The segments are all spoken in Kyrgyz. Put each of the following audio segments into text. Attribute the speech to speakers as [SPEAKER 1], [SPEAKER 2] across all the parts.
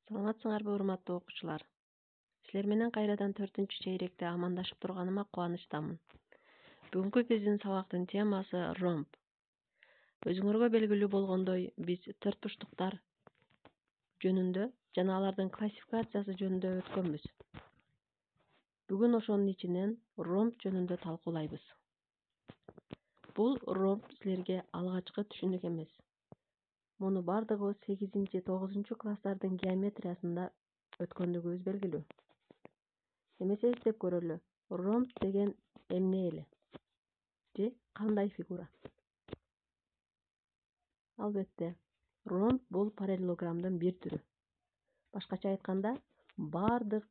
[SPEAKER 1] Саламатсыңарбы, урматтуу окуучулар. Силер менен кайрадан 4-чейректе амандашып турганыма кубанычтамын. Бүгүнкү биздин сабактын темасы ромб. Өзүңөргө белгилүү болгондой, биз төртбурчтуктар жөнүндө жана алардын классификациясы жөнүндө өткөнбүз. Бүгүн ошонун ичинен ромб жөнүндө талкуулайбыз. Бул ромб силерге алгачкы түшүнүк эмес. Муну бардыгыбыз 8-9 класстардын геометриясында өткөндүгүбүз белгилүү. Эмесе эстеп көрөлү, ромб деген эмне эле? Же кандай фигура? Албетте, ромб бул параллелограммдын бир түрү. Башкача айтканда, бардык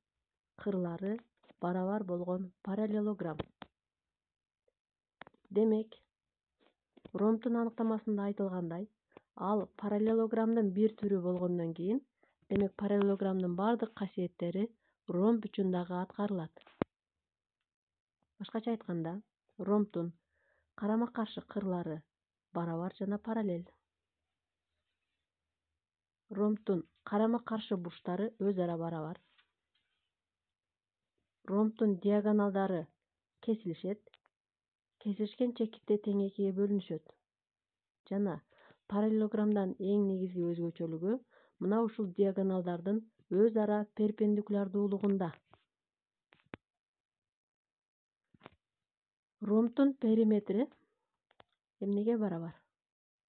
[SPEAKER 1] кырлары барабар болгон параллелограмм. Демек, ромбдун аныктамасында айтылгандай, ал параллелограммдын бир түрү болгондон кийин, демек параллелограммдын бардык касиеттери ромб үчүн дагы аткарылат. Башкача айтканда, ромбдун карама-каршы кырлары барабар жана параллель. Ромбдун карама-каршы бурчтары өз ара барабар. Ромбдун диагоналдары кесилишет, кесилишкен чекитте тең экиге бөлүнүшөт. Жана параллелограммдан эң негизги өзгөчөлүгү мына ушул диагоналдардын өз ара перпендикулярдуулугунда. Ромбдун периметри эмнеге барабар?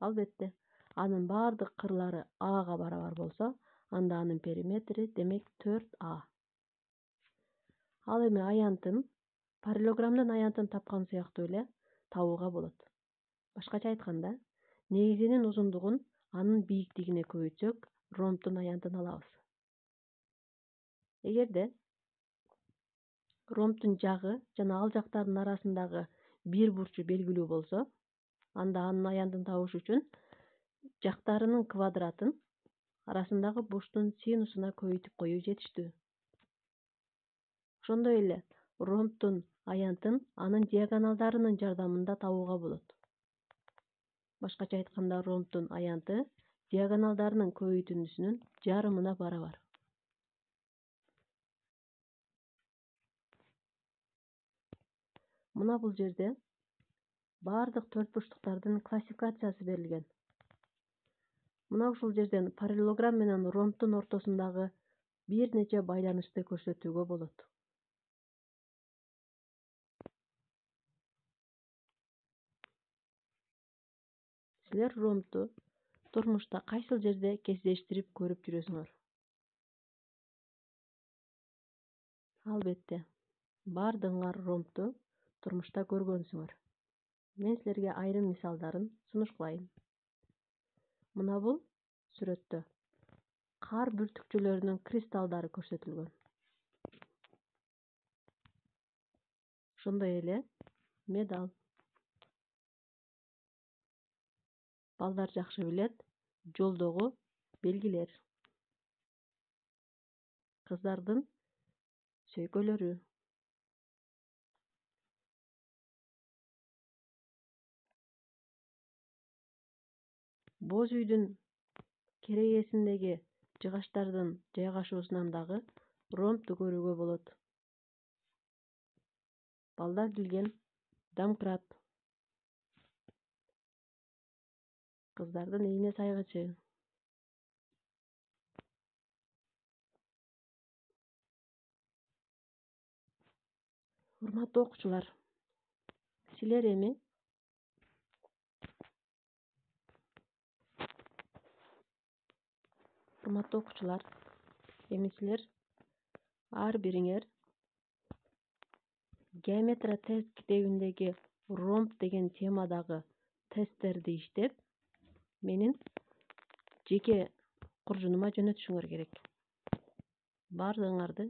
[SPEAKER 1] Албетте, анын бардык кырлары Ага барабар болсо, анда анын периметри демек 4А. Ал эми аянтын, параллелограммдын аянтын тапкан сыяктуу эле табууга болот. Башкача айтканда, негизинин узундугун анын бийиктигине көбөйтсөк, ромбдун аянтын алабыз. Эгерде ромбдун жагы жана ал жактардын арасындагы бир бурчу белгилүү болсо, анда анын аянтын табыш үчүн жактарынын квадратын арасындагы бурчтун синусуна көбөйтүп коюу жетиштүү. Ошондой эле ромбдун аянтын анын диагоналдарынын жардамында табууга болот. Башкача айтканда, ромбдун аянты диагоналдарынын көбөйтүндүсүнүн жарымына барабар. Мына бул жерде бардык төртбурчтуктардын классификациясы берилген. Мына ушул жерден параллелограмм менен ромбдун ортосундагы бир нече байланышты көрсөтүүгө болот. Силер ромбду турмушта кайсыл жерде кездештирип көрүп жүрөсүңөр? Албетте, бардыгыңар ромбду турмушта көргөнсүңөр. Мен силерге айрым мисалдарын сунуштайм. Мына бул сүрөттө кар бүртүкчөлөрүнүн кристаллдары көрсөтүлгөн. Ошондой эле медаль. Балдар жакшы билет, жолдогу белгилер. Кыздардын сөйкөлөрү. Боз үйдүн керегесиндеги жыгачтардын жайгашуусунан дагы ромбду көрүүгө болот. Балдар билген домкрат. Кыздардын ийне сайгычы. Урматтуу окуучулар, силер эми силер ар бириңер геометрия тест китебиндеги ромб деген темадагы тесттерди иштеп, менин жеке куржунума жөнөтүшүңөр керек. Бардыгыңарды